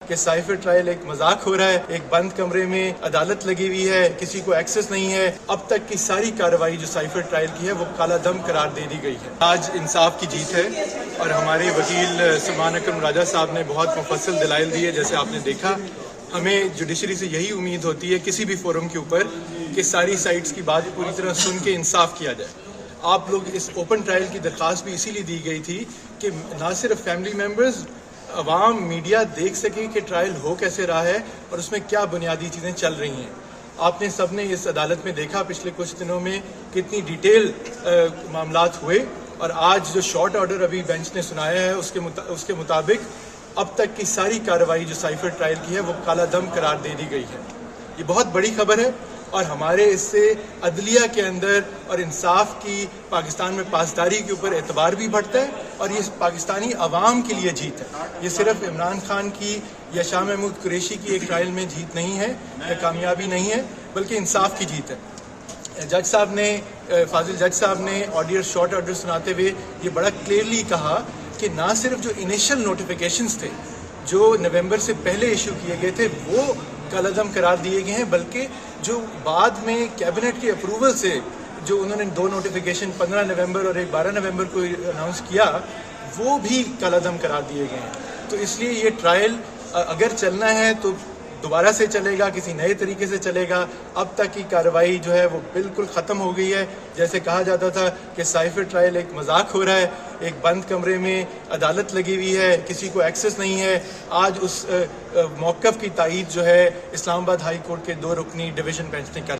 कि cipher trial एक मजाक हो रहा है, एक बंद कमरे में अदालत लगी हुई है, किसी को एक्सेस नहीं है। अब तक की सारी कार्रवाई जो साइफर ट्रायल की है वो काला दम करार दे दी गई है। आज इंसाफ की जीत है और हमारे वकील सलमान अकरम राजा साहब ने बहुत मुफस्सल दलाइल दिए। जैसे आपने देखा, हमें जुडिशरी से यही उम्मीद होती है किसी भी फोरम के ऊपर कि सारी साइड्स की बात पूरी तरह सुन के इंसाफ किया जाए। आप लोग इस ओपन ट्रायल की दरख्वास्त भी इसीलिए दी गई थी कि ना सिर्फ फैमिली मेम्बर्स, अवाम, मीडिया देख सके कि ट्रायल हो कैसे रहा है और उसमें क्या बुनियादी चीज़ें चल रही हैं। आपने सबने इस अदालत में देखा पिछले कुछ दिनों में कितनी डिटेल मामलात हुए और आज जो शॉर्ट ऑर्डर अभी बेंच ने सुनाया है उसके मुताबिक अब तक की सारी कार्रवाई जो साइफर ट्रायल की है वो काला दम करार दे दी गई है। ये बहुत बड़ी खबर है और हमारे इससे अदलिया के अंदर और इंसाफ की पाकिस्तान में पासदारी के ऊपर एतबार भी बढ़ता है और ये पाकिस्तानी अवाम के लिए जीत है। ये सिर्फ इमरान खान की या शाह महमूद कुरैशी की एक ट्रायल में जीत नहीं है या कामयाबी नहीं है, बल्कि इंसाफ की जीत है। जज साहब ने, फाजिल जज साहब ने ऑडियो शॉर्ट ऑर्डर सुनाते हुए ये बड़ा क्लियरली कहा कि ना सिर्फ जो इनिशियल नोटिफिकेशंस थे जो नवंबर से पहले इशू किए गए थे वो कालादम करार दिए गए हैं, बल्कि जो बाद में कैबिनेट के अप्रूवल से जो उन्होंने 2 नोटिफिकेशन 15 नवंबर और एक 12 नवंबर को अनाउंस किया वो भी कालादम करार दिए गए हैं। तो इसलिए ये ट्रायल अगर चलना है तो दोबारा से चलेगा, किसी नए तरीके से चलेगा। अब तक की कार्रवाई जो है वो बिल्कुल ख़त्म हो गई है। जैसे कहा जाता था कि साइफर ट्रायल एक मजाक हो रहा है, एक बंद कमरे में अदालत लगी हुई है, किसी को एक्सेस नहीं है। आज उस मौक़िफ़ की तायीद जो है इस्लामाबाद हाई कोर्ट के 2 रुकनी डिवीज़न बेंच ने कर